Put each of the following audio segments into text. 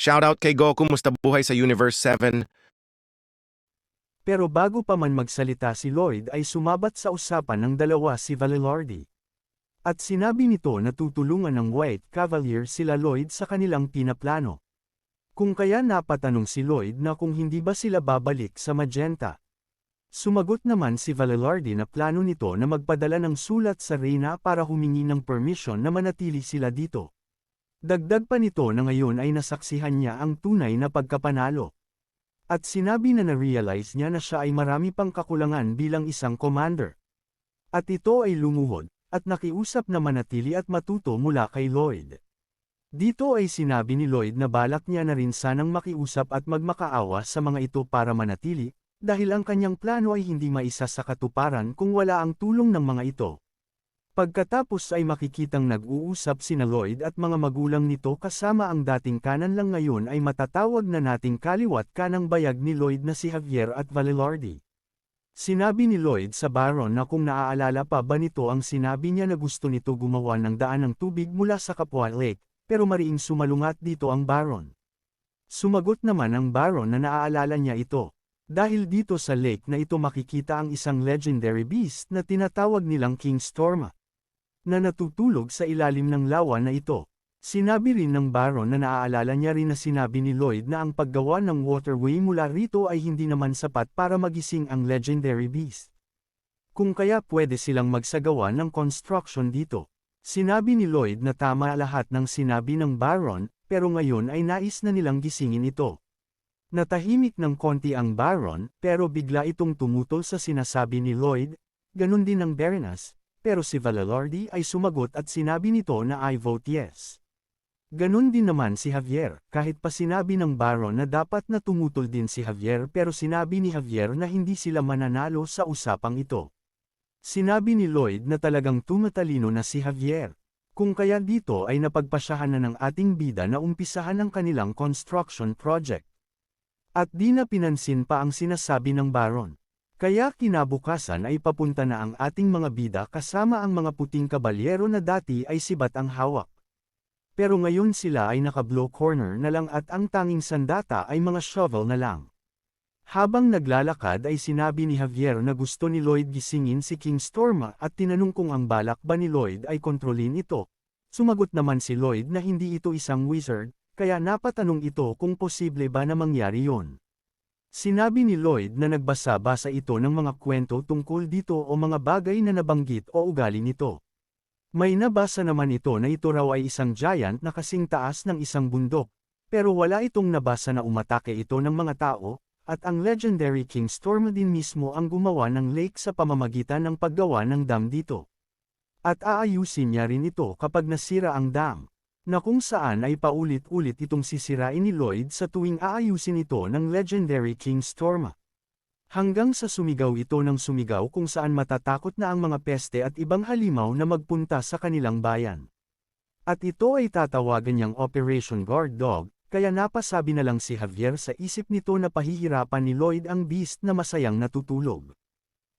Shoutout kay Goku, musta buhay sa Universe 7? Pero bago pa man magsalita si Lloyd ay sumabat sa usapan ng dalawa si Valilordi. At sinabi nito na tutulungan ng White Cavalier sila Lloyd sa kanilang pinaplano. Kung kaya napatanong si Lloyd na kung hindi ba sila babalik sa Magenta. Sumagot naman si Valilordi na plano nito na magpadala ng sulat sa Reyna para humingi ng permission na manatili sila dito. Dagdag pa nito na ngayon ay nasaksihan niya ang tunay na pagkapanalo. At sinabi na na-realize niya na siya ay marami pang kakulangan bilang isang commander. At ito ay lumuhod, at nakiusap na manatili at matuto mula kay Lloyd. Dito ay sinabi ni Lloyd na balak niya na rin sanang makiusap at magmakaawa sa mga ito para manatili, dahil ang kanyang plano ay hindi maisa sa katuparan kung wala ang tulong ng mga ito. Pagkatapos ay makikitang nag-uusap sina Lloyd at mga magulang nito kasama ang dating kanan lang ngayon ay matatawag na nating kaliwat kanang bayag ni Lloyd na si Javier at Valilordi. Sinabi ni Lloyd sa Baron na kung naaalala pa ba nito ang sinabi niya na gusto nito gumawa ng daan ng tubig mula sa Kapwa Lake, pero mariing sumalungat dito ang Baron. Sumagot naman ang Baron na naaalala niya ito. Dahil dito sa lake na ito makikita ang isang legendary beast na tinatawag nilang King Storma, na natutulog sa ilalim ng lawa na ito. Sinabi rin ng Baron na naaalala niya rin na sinabi ni Lloyd na ang paggawa ng waterway mula rito ay hindi naman sapat para magising ang legendary beast. Kung kaya pwede silang magsagawa ng construction dito. Sinabi ni Lloyd na tama lahat ng sinabi ng Baron, pero ngayon ay nais na nilang gisingin ito. Natahimik ng konti ang Baron, pero bigla itong tumutol sa sinasabi ni Lloyd, ganun din ang Baroness, pero si Valilordi ay sumagot at sinabi nito na I vote yes. Ganun din naman si Javier, kahit pa sinabi ng Baron na dapat na tumutol din si Javier pero sinabi ni Javier na hindi sila mananalo sa usapang ito. Sinabi ni Lloyd na talagang tumatalino na si Javier. Kung kaya dito ay napagpasyahan na ng ating bida na umpisahan ang kanilang construction project. At di na pinansin pa ang sinasabi ng Baron. Kaya kinabukasan ay papunta na ang ating mga bida kasama ang mga puting kabalyero na dati ay sibat ang hawak. Pero ngayon sila ay naka-blow corner na lang at ang tanging sandata ay mga shovel na lang. Habang naglalakad ay sinabi ni Javier na gusto ni Lloyd gisingin si King Storma at tinanong kung ang balak ba ni Lloyd ay kontrolin ito. Sumagot naman si Lloyd na hindi ito isang wizard, kaya napatanong ito kung posible ba na mangyari yon. Sinabi ni Lloyd na nagbasa-basa ito ng mga kwento tungkol dito o mga bagay na nabanggit o ugali nito. May nabasa naman ito na ito raw ay isang giant na kasing taas ng isang bundok, pero wala itong nabasa na umatake ito ng mga tao, at ang legendary King Storm din mismo ang gumawa ng lake sa pamamagitan ng paggawa ng dam dito. At aayusin niya rin ito kapag nasira ang dam. Na kung saan ay paulit-ulit itong sisirain ni Lloyd sa tuwing aayusin ito ng legendary King Storma. Hanggang sa sumigaw ito ng sumigaw kung saan matatakot na ang mga peste at ibang halimaw na magpunta sa kanilang bayan. At ito ay tatawagan niyang Operation Guard Dog, kaya napasabi na lang si Javier sa isip nito na pahihirapan ni Lloyd ang beast na masayang natutulog.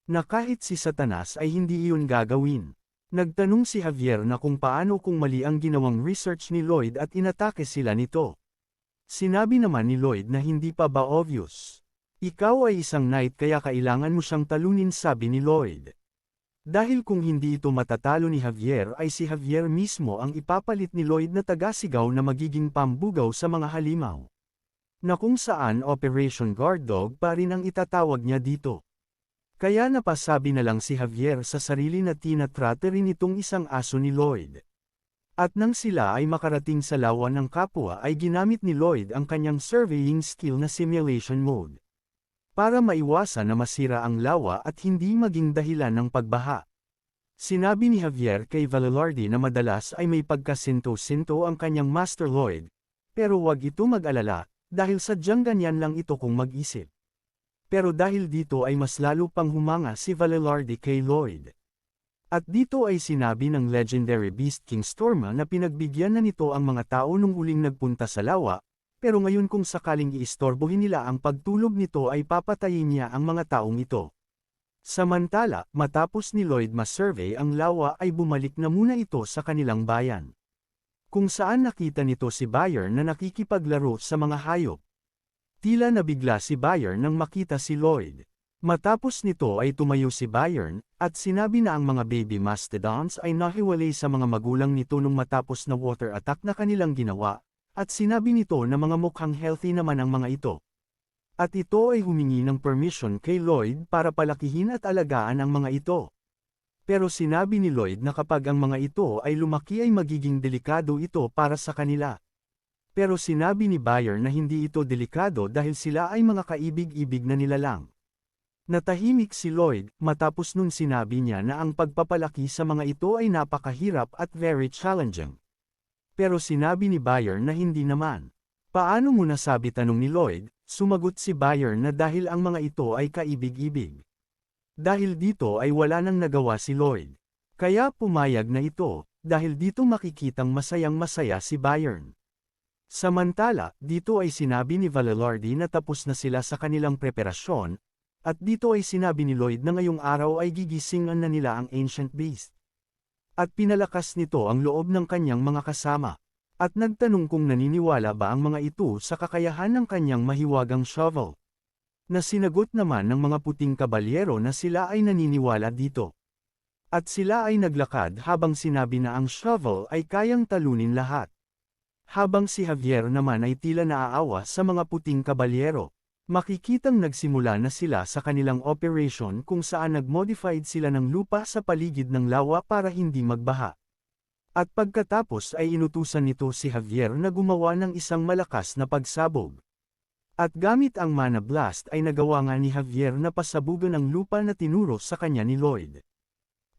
Na kahit si Satanas ay hindi iyon gagawin. Nagtanong si Javier na kung paano kung mali ang ginawang research ni Lloyd at inatake sila nito. Sinabi naman ni Lloyd na hindi pa ba obvious. Ikaw ay isang knight kaya kailangan mo siyang talunin, sabi ni Lloyd. Dahil kung hindi ito matatalo ni Javier ay si Javier mismo ang ipapalit ni Lloyd na tagasigaw na magiging pambugaw sa mga halimaw. Na kung saan Operation Guard Dog pa rin ang itatawag niya dito. Kaya napasabi na lang si Javier sa sarili na tinatrate rin itong isang aso ni Lloyd. At nang sila ay makarating sa lawa ng kapwa ay ginamit ni Lloyd ang kanyang surveying skill na simulation mode. Para maiwasan na masira ang lawa at hindi maging dahilan ng pagbaha. Sinabi ni Javier kay Valilordi na madalas ay may pagkasinto-sinto ang kanyang Master Lloyd, pero wag ito mag-alala, dahil sadyang ganyan lang ito kung mag-isip. Pero dahil dito ay mas lalo pang humanga si Valilordi kay Lloyd. At dito ay sinabi ng legendary beast King Storma na pinagbigyan na nito ang mga tao nung uling nagpunta sa lawa, pero ngayon kung sakaling iistorbohin nila ang pagtulog nito ay papatayin niya ang mga taong ito. Samantala, matapos ni Lloyd ma-survey ang lawa ay bumalik na muna ito sa kanilang bayan. kung saan nakita nito si Byron na nakikipaglaro sa mga hayop. Tila nabigla si Byron nang makita si Lloyd. Matapos nito ay tumayo si Byron, at sinabi na ang mga baby mastodons ay nahiwalay sa mga magulang nito nung matapos na water attack na kanilang ginawa, at sinabi nito na mga mukhang healthy naman ang mga ito. At ito ay humingi ng permission kay Lloyd para palakihin at alagaan ang mga ito. Pero sinabi ni Lloyd na kapag ang mga ito ay lumaki ay magiging delikado ito para sa kanila. Pero sinabi ni Byron na hindi ito delikado dahil sila ay mga kaibig-ibig na nilalang. Natahimik si Lloyd, matapos nun sinabi niya na ang pagpapalaki sa mga ito ay napakahirap at very challenging. Pero sinabi ni Byron na hindi naman. Paano mo nasabi, tanong ni Lloyd? Sumagot si Byron na dahil ang mga ito ay kaibig-ibig. Dahil dito ay wala nang nagawa si Lloyd. Kaya pumayag na ito, dahil dito makikitang masayang-masaya si Byron. Samantala, dito ay sinabi ni Valelordi na tapos na sila sa kanilang preparasyon, at dito ay sinabi ni Lloyd na ngayong araw ay gigisingan na nila ang Ancient Beast. At pinalakas nito ang loob ng kanyang mga kasama. At nagtanong kung naniniwala ba ang mga ito sa kakayahan ng kanyang mahiwagang shovel. Na sinagot naman ng mga puting kabalyero na sila ay naniniwala dito. At sila ay naglakad habang sinabi na ang shovel ay kayang talunin lahat. Habang si Javier naman ay tila naaawa sa mga puting kabalyero. Makikitang nagsimula na sila sa kanilang operation kung saan nag-modified sila ng lupa sa paligid ng lawa para hindi magbaha. At pagkatapos ay inutusan nito si Javier na gumawa ng isang malakas na pagsabog. At gamit ang mana blast ay nagawa nga ni Javier na pasabugan ang lupa na tinuro sa kanya ni Lloyd.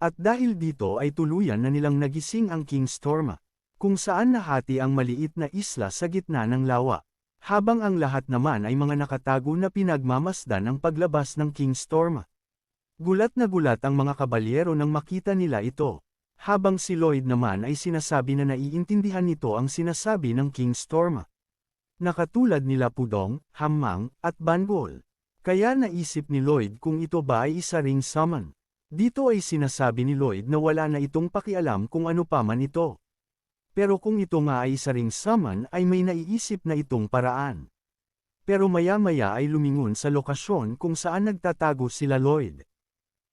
At dahil dito ay tuluyan na nilang nagising ang King Storm, kung saan nahati ang maliit na isla sa gitna ng lawa, habang ang lahat naman ay mga nakatago na pinagmamasdan ang paglabas ng King Storm. Gulat na gulat ang mga kabalyero nang makita nila ito, habang si Lloyd naman ay sinasabi na naiintindihan nito ang sinasabi ng King Storm. Nakatulad nila Pudong, Hammang, at Banggol. Kaya naisip ni Lloyd kung ito ba ay isa ring summon. Dito ay sinasabi ni Lloyd na wala na itong pakialam kung ano pa man ito. Pero kung ito nga ay isa ring summon ay may naiisip na itong paraan. Pero maya-maya ay lumingon sa lokasyon kung saan nagtatago sila Lloyd.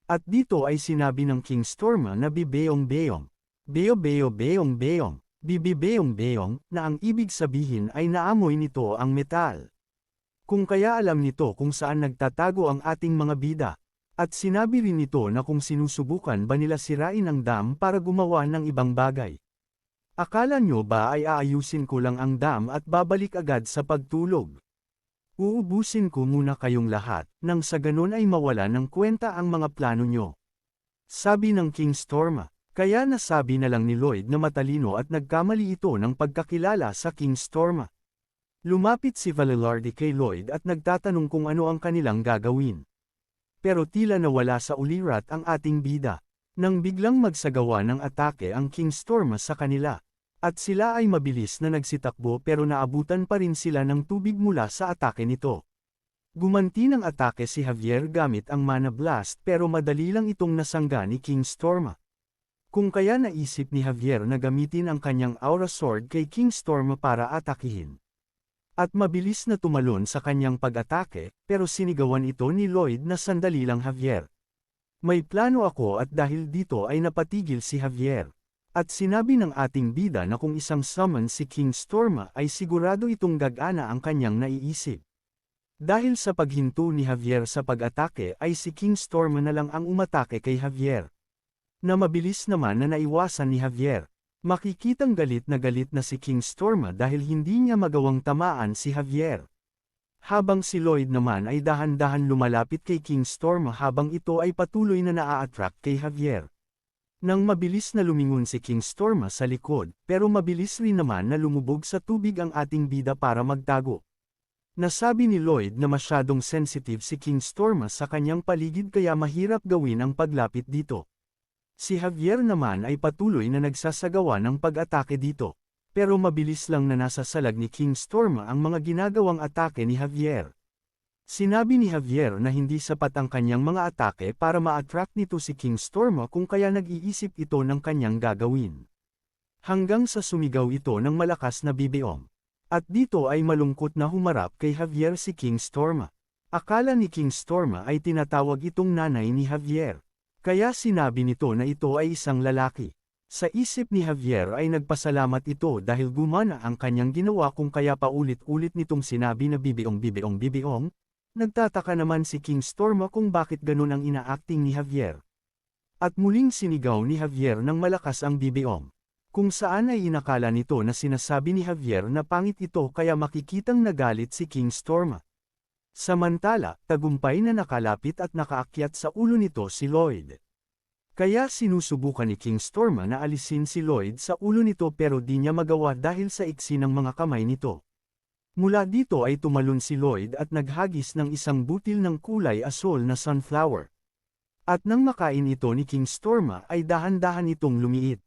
At dito ay sinabi ng King Storm na bibeyong-beyong. Beo-beo-beyong-beyong. Bibibeyong-beyong, na ang ibig sabihin ay naamoy nito ang metal. Kung kaya alam nito kung saan nagtatago ang ating mga bida. At sinabi rin nito na kung sinusubukan ba nila sirain ang dam para gumawa ng ibang bagay. Akala nyo ba ay aayusin ko lang ang dam at babalik agad sa pagtulog? Uubusin ko muna kayong lahat, nang sa ganun ay mawala ng kwenta ang mga plano nyo. Sabi ng King Storm. Kaya nasabi na lang ni Lloyd na matalino at nagkamali ito ng pagkakilala sa King Storm. Lumapit si Valelordi kay Lloyd at nagtatanong kung ano ang kanilang gagawin. Pero tila nawala sa ulirat ang ating bida. Nang biglang magsagawa ng atake ang King Storm sa kanila. At sila ay mabilis na nagsitakbo pero naabutan pa rin sila ng tubig mula sa atake nito. Gumanti ng atake si Javier gamit ang mana blast pero madali lang itong nasangga ni King Storm. Kung kaya naisip ni Javier na gamitin ang kanyang Aura Sword kay King Storm para atakihin. At mabilis na tumalon sa kanyang pag-atake, pero sinigawan ito ni Lloyd na sandali lang Javier. May plano ako at dahil dito ay napatigil si Javier. At sinabi ng ating bida na kung isang summon si King Storm ay sigurado itong gagana ang kanyang naiisip. Dahil sa paghinto ni Javier sa pag-atake ay si King Storm na lang ang umatake kay Javier. Na mabilis naman na naiwasan ni Javier. Makikitang galit na si King Storm dahil hindi niya magawang tamaan si Javier. Habang si Lloyd naman ay dahan-dahan lumalapit kay King Storm habang ito ay patuloy na naa-attract kay Javier. Nang mabilis na lumingon si King Storm sa likod, pero mabilis rin naman na lumubog sa tubig ang ating bida para magtago. Nasabi ni Lloyd na masyadong sensitive si King Storm sa kanyang paligid kaya mahirap gawin ang paglapit dito. Si Javier naman ay patuloy na nagsasagawa ng pag-atake dito. Pero mabilis lang na nasa salag ni King Storm ang mga ginagawang atake ni Javier. Sinabi ni Javier na hindi sapat ang kanyang mga atake para ma-attract nito si King Storm kung kaya nag-iisip ito ng kanyang gagawin. Hanggang sa sumigaw ito ng malakas na bibiong. At dito ay malungkot na humarap kay Javier si King Storma. Akala ni King Storma ay tinatawag itong nanay ni Javier. Kaya sinabi nito na ito ay isang lalaki. Sa isip ni Javier ay nagpasalamat ito dahil gumana ang kanyang ginawa kung kaya paulit-ulit nitong sinabi na bibiong. Nagtataka naman si King Storma kung bakit ganun ang ina-acting ni Javier. At muling sinigaw ni Javier ng malakas ang bibiong. Kung saan ay inakala nito na sinasabi ni Javier na pangit ito kaya makikitang nagalit si King Storma. Samantala, tagumpay na nakalapit at nakaakyat sa ulo nito si Lloyd. Kaya sinusubukan ni King Storma na alisin si Lloyd sa ulo nito pero di niya magawa dahil sa iksi ng mga kamay nito. Mula dito ay tumalon si Lloyd at naghagis ng isang butil ng kulay asol na sunflower. At nang makain ito ni King Storma ay dahan-dahan itong lumiit.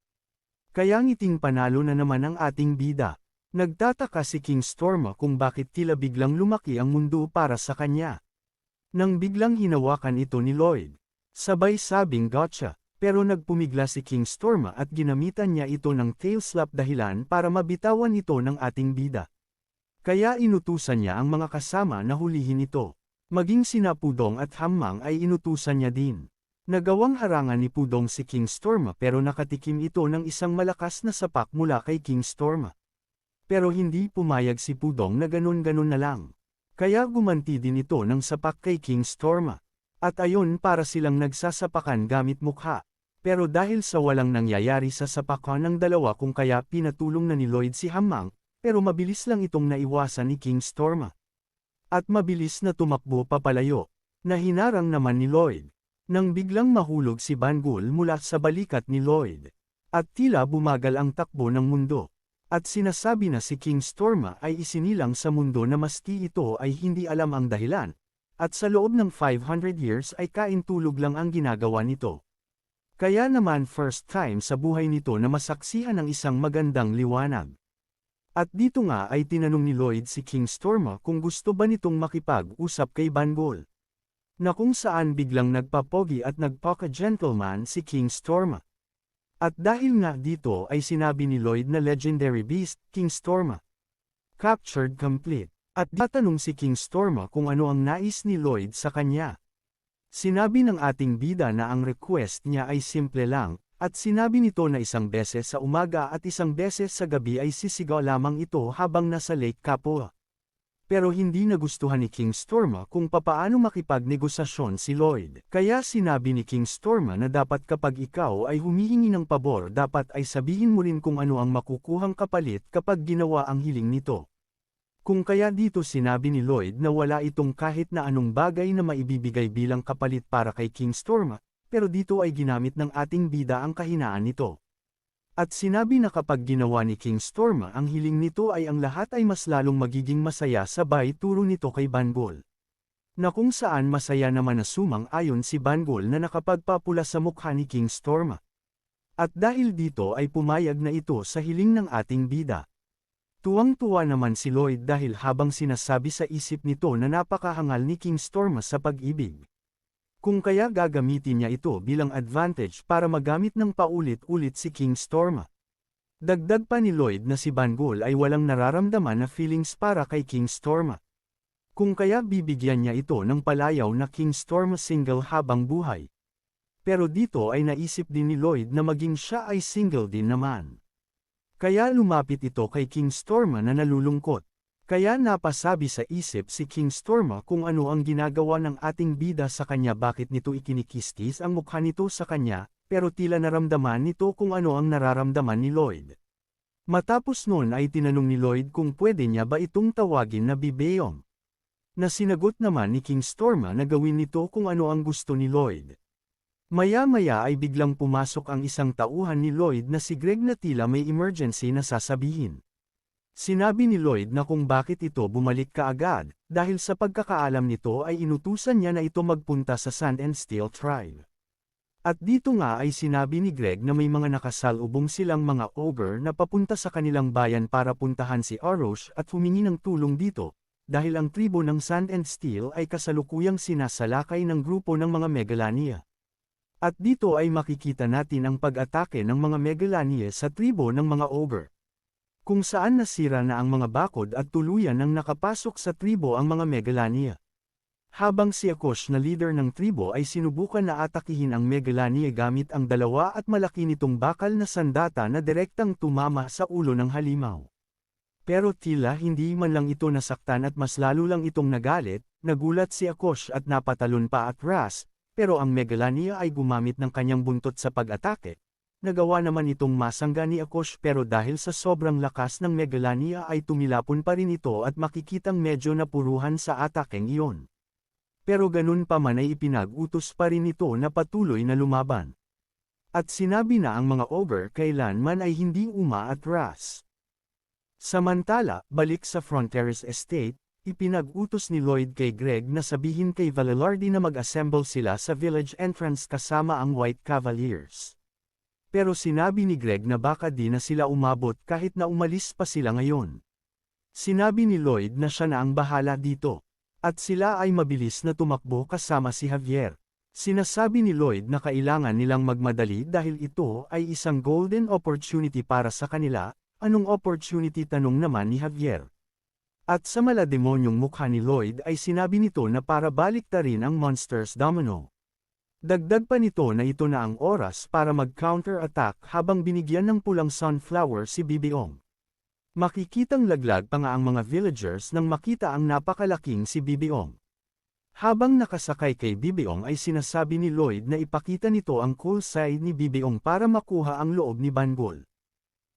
Kaya ngiting panalo na naman ang ating bida. Nagtataka si King Storma kung bakit tila biglang lumaki ang mundo para sa kanya. Nang biglang hinawakan ito ni Lloyd. Sabay sabing gotcha. Pero nagpumigla si King Storma at ginamitan niya ito ng tail slap dahilan para mabitawan ito ng ating bida. Kaya inutusan niya ang mga kasama na hulihin ito. Maging sina Pudong at Hammang ay inutusan niya din. Nagawang harangan ni Pudong si King Storma pero nakatikim ito ng isang malakas na sapak mula kay King Storma. Pero hindi pumayag si Pudong na ganun-ganun na lang. Kaya gumanti din ito ng sapak kay King Storma. At ayon para silang nagsasapakan gamit mukha. Pero dahil sa walang nangyayari sa sapakan ng dalawa kung kaya pinatulong na ni Lloyd si Hammang, pero mabilis lang itong naiwasan ni King Storma. At mabilis na tumakbo papalayo, na hinarang naman ni Lloyd. Nang biglang mahulog si Bangul mula sa balikat ni Lloyd. At tila bumagal ang takbo ng mundo. At sinasabi na si King Storma ay isinilang sa mundo na maski ito ay hindi alam ang dahilan. At sa loob ng 500 years ay kaintulog lang ang ginagawa nito. Kaya naman first time sa buhay nito na masaksihan ng isang magandang liwanag. At dito nga ay tinanong ni Lloyd si King Storma kung gusto ba nitong makipag-usap kay Bangul. Na kung saan biglang nagpapogi at nagpaka-gentleman si King Storma. At dahil nga dito ay sinabi ni Lloyd na legendary beast, King Storma. Captured complete. At tatanong si King Storma kung ano ang nais ni Lloyd sa kanya. Sinabi ng ating bida na ang request niya ay simple lang, at sinabi nito na isang beses sa umaga at isang beses sa gabi ay sisigaw lamang ito habang nasa Lake Capua. Pero hindi nagustuhan ni King Storma kung papaano makipagnegosasyon si Lloyd. Kaya sinabi ni King Storma na dapat kapag ikaw ay humihingi ng pabor dapat ay sabihin mo rin kung ano ang makukuhang kapalit kapag ginawa ang hiling nito. Kung kaya dito sinabi ni Lloyd na wala itong kahit na anong bagay na maibibigay bilang kapalit para kay King Storma, pero dito ay ginamit ng ating bida ang kahinaan nito. At sinabi na kapag ginawa ni King Storma ang hiling nito ay ang lahat ay mas lalong magiging masaya sabay turo nito kay Bangul. Na kung saan masaya naman na sumang-ayon si Bangul na nakapagpapula sa mukha ni King Storma. At dahil dito ay pumayag na ito sa hiling ng ating bida. Tuwang-tuwa naman si Lloyd dahil habang sinasabi sa isip nito na napakahangal ni King Storma sa pag-ibig. Kung kaya gagamitin niya ito bilang advantage para magamit ng paulit-ulit si King Storma. Dagdag pa ni Lloyd na si Bangul ay walang nararamdaman na feelings para kay King Storma. Kung kaya bibigyan niya ito ng palayaw na King Storma single habang buhay. Pero dito ay naisip din ni Lloyd na maging siya ay single din naman. Kaya lumapit ito kay King Storma na nalulungkot. Kaya napasabi sa isip si King Storma kung ano ang ginagawa ng ating bida sa kanya bakit nito ikinikistis ang mukha nito sa kanya, pero tila naramdaman nito kung ano ang nararamdaman ni Lloyd. Matapos nun ay tinanong ni Lloyd kung pwede niya ba itong tawagin na Bibeyong. Na sinagot naman ni King Storma na gawin nito kung ano ang gusto ni Lloyd. Maya-maya ay biglang pumasok ang isang tauhan ni Lloyd na si Greg na tila may emergency na sasabihin. Sinabi ni Lloyd na kung bakit ito bumalik kaagad, dahil sa pagkakaalam nito ay inutusan niya na ito magpunta sa Sand and Steel Tribe. At dito nga ay sinabi ni Greg na may mga nakasalubong silang mga ogre na papunta sa kanilang bayan para puntahan si Arosh at humingi ng tulong dito, dahil ang tribo ng Sand and Steel ay kasalukuyang sinasalakay ng grupo ng mga Megalania. At dito ay makikita natin ang pag-atake ng mga Megalania sa tribo ng mga ogre. Kung saan nasira na ang mga bakod at tuluyan nang nakapasok sa tribo ang mga Megalania. Habang si Akosh na leader ng tribo ay sinubukan na atakihin ang Megalania gamit ang dalawa at malaki nitong bakal na sandata na direktang tumama sa ulo ng halimaw. Pero tila hindi man lang ito nasaktan at mas lalo lang itong nagalit, nagulat si Akosh at napatalon pa atras, pero ang Megalania ay gumamit ng kanyang buntot sa pag-atake. Nagawa naman itong masangga ni Akosh pero dahil sa sobrang lakas ng Megalania ay tumilapon pa rin ito at makikitang medyo napuruhan sa atakeng iyon. Pero ganun pa man ay ipinag-utos pa rin ito na patuloy na lumaban. At sinabi na ang mga ogre kailanman ay hindi umaatras. Samantala, balik sa Fronteras Estate, ipinag-utos ni Lloyd kay Greg na sabihin kay Valilardi na mag-assemble sila sa village entrance kasama ang White Cavaliers. Pero sinabi ni Greg na baka di na sila umabot kahit na umalis pa sila ngayon. Sinabi ni Lloyd na siya na ang bahala dito. At sila ay mabilis na tumakbo kasama si Javier. Sinasabi ni Lloyd na kailangan nilang magmadali dahil ito ay isang golden opportunity para sa kanila. Anong opportunity, tanong naman ni Javier. At sa malademonyong mukha ni Lloyd ay sinabi nito na para baliktarin ang Monsters Domino. Dagdag pa nito na ito na ang oras para mag-counter-attack habang binigyan ng pulang sunflower si Bibiong. Makikitang laglag pa nga ang mga villagers nang makita ang napakalaking si Bibiong. Habang nakasakay kay Bibiong ay sinasabi ni Lloyd na ipakita nito ang cool side ni Bibiong para makuha ang loob ni Banggol.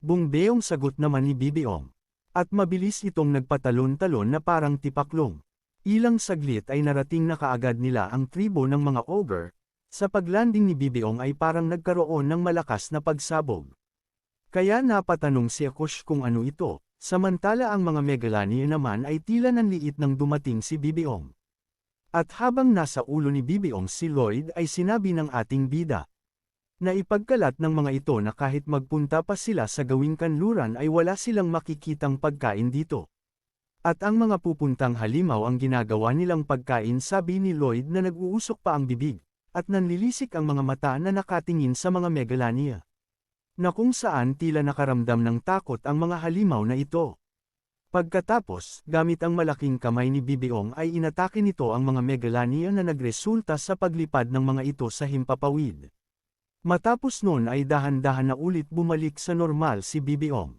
Bungbeong sagot naman ni Bibiong. At mabilis itong nagpatalon-talon na parang tipaklong. Ilang saglit ay narating na kaagad nila ang tribo ng mga ogre. Sa paglanding ni Bibiong ay parang nagkaroon ng malakas na pagsabog. Kaya napatanong si Akosh kung ano ito, samantala ang mga Megalania naman ay tila nanliit nang dumating si Bibiong. At habang nasa ulo ni Bibiong si Lloyd ay sinabi ng ating bida. Na ipagkalat ng mga ito na kahit magpunta pa sila sa gawing kanluran ay wala silang makikitang pagkain dito. At ang mga pupuntang halimaw ang ginagawa nilang pagkain, sabi ni Lloyd na nag-uusok pa ang bibig, at nanlilisik ang mga mata na nakatingin sa mga Megalania. Na kung saan tila nakaramdam ng takot ang mga halimaw na ito. Pagkatapos, gamit ang malaking kamay ni Bibiong ay inatake nito ang mga Megalania na nagresulta sa paglipad ng mga ito sa himpapawid. Matapos nun ay dahan-dahan na ulit bumalik sa normal si Bibiong.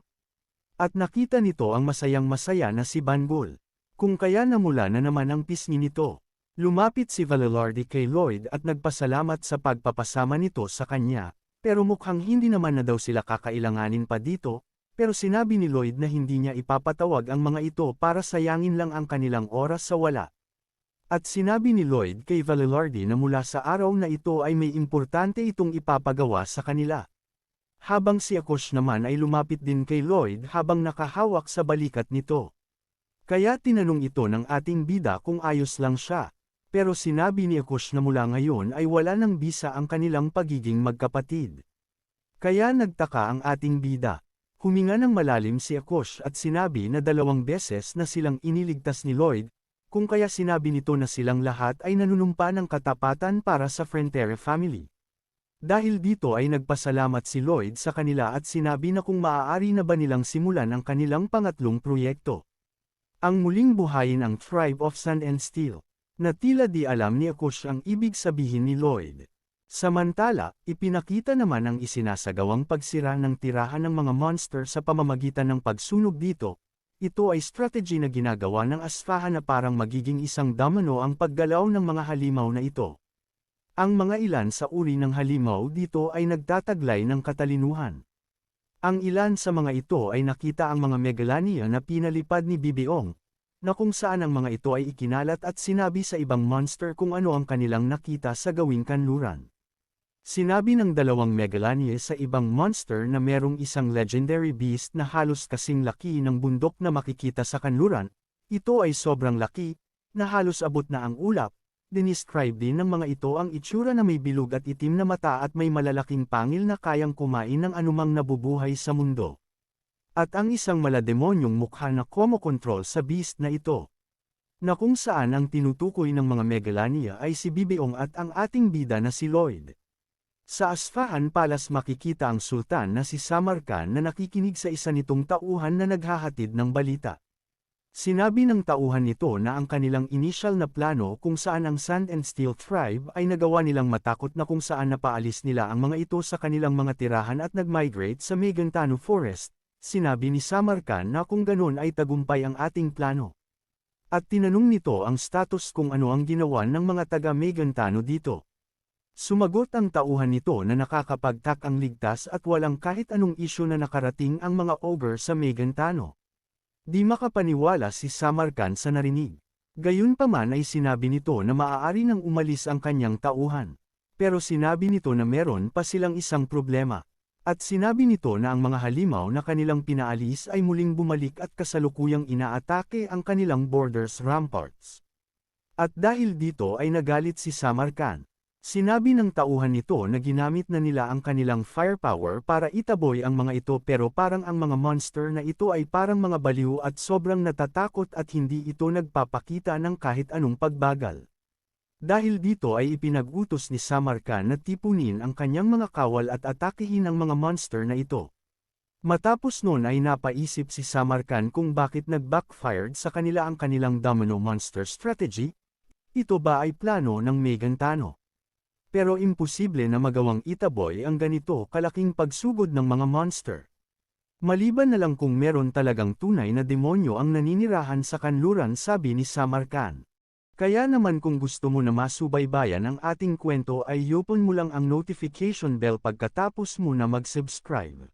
At nakita nito ang masayang-masaya na si Banggol. Kung kaya namula na naman ang pisngi nito. Lumapit si Valilardi kay Lloyd at nagpasalamat sa pagpapasama nito sa kanya, pero mukhang hindi naman na daw sila kakailanganin pa dito, pero sinabi ni Lloyd na hindi niya ipapatawag ang mga ito para sayangin lang ang kanilang oras sa wala. At sinabi ni Lloyd kay Valilardi na mula sa araw na ito ay may importante itong ipapagawa sa kanila. Habang si Akosh naman ay lumapit din kay Lloyd habang nakahawak sa balikat nito. Kaya tinanong ito ng ating bida kung ayos lang siya. Pero sinabi ni Akosh na mula ngayon ay wala ng bisa ang kanilang pagiging magkapatid. Kaya nagtaka ang ating bida. Huminga ng malalim si Akosh at sinabi na 2 beses na silang iniligtas ni Lloyd, kung kaya sinabi nito na silang lahat ay nanunumpa ng katapatan para sa Frontera family. Dahil dito ay nagpasalamat si Lloyd sa kanila at sinabi na kung maaari na ba nilang simulan ang kanilang pangatlong proyekto. Ang muling buhayin ang Tribe of Sand and Steel, na tila di alam ni Akosh ang ibig sabihin ni Lloyd. Samantala, ipinakita naman ang isinasagawang pagsira ng tirahan ng mga monster sa pamamagitan ng pagsunog dito. Ito ay strategy na ginagawa ng asfahan na parang magiging isang domino ang paggalaw ng mga halimaw na ito. Ang mga ilan sa uri ng halimaw dito ay nagtataglay ng katalinuhan. Ang ilan sa mga ito ay nakita ang mga Megalania na pinalipad ni Bibiong, na kung saan ang mga ito ay ikinalat at sinabi sa ibang monster kung ano ang kanilang nakita sa gawing kanluran. Sinabi ng 2 Megalania sa ibang monster na merong isang legendary beast na halos kasing laki ng bundok na makikita sa kanluran. Ito ay sobrang laki, na halos abot na ang ulap. Dinescribe din ng mga ito ang itsura na may bilog at itim na mata at may malalaking pangil na kayang kumain ng anumang nabubuhay sa mundo. At ang isang malademonyong mukha na kumokontrol sa beast na ito. Na kung saan ang tinutukoy ng mga Megalania ay si Bibiong at ang ating bida na si Lloyd. Sa Asfahan Palace makikita ang sultan na si Samarkand na nakikinig sa isa nitong tauhan na naghahatid ng balita. Sinabi ng tauhan nito na ang kanilang initial na plano kung saan ang Sand and Steel Tribe ay nagawa nilang matakot na kung saan napaalis nila ang mga ito sa kanilang mga tirahan at nag-migrate sa Megantano Forest. Sinabi ni Samarkand na kung ganun ay tagumpay ang ating plano. At tinanong nito ang status kung ano ang ginawa ng mga taga-Megantano dito. Sumagot ang tauhan nito na nakakapagtak ang ligtas at walang kahit anong isyu na nakarating ang mga ogre sa Megantano. Di makapaniwala si Samarkand sa narinig. Gayunpaman ay sinabi nito na maaari nang umalis ang kanyang tauhan. Pero sinabi nito na meron pa silang isang problema. At sinabi nito na ang mga halimaw na kanilang pinaalis ay muling bumalik at kasalukuyang inaatake ang kanilang borders ramparts. At dahil dito ay nagalit si Samarkand. Sinabi ng tauhan nito na ginamit na nila ang kanilang firepower para itaboy ang mga ito pero parang ang mga monster na ito ay parang mga baliw at sobrang natatakot at hindi ito nagpapakita ng kahit anong pagbagal. Dahil dito ay ipinag-utos ni Samarkand na tipunin ang kanyang mga kawal at atakihin ang mga monster na ito. Matapos noon ay napaisip si Samarkand kung bakit nag-backfired sa kanila ang kanilang domino monster strategy. Ito ba ay plano ng Megantano? Pero imposible na magawang itaboy ang ganito kalaking pagsugod ng mga monster. Maliban na lang kung meron talagang tunay na demonyo ang naninirahan sa kanluran, sabi ni Samarkand. Kaya naman kung gusto mo na masubaybayan ang ating kwento ay i-open mo lang ang notification bell pagkatapos mo na mag-subscribe.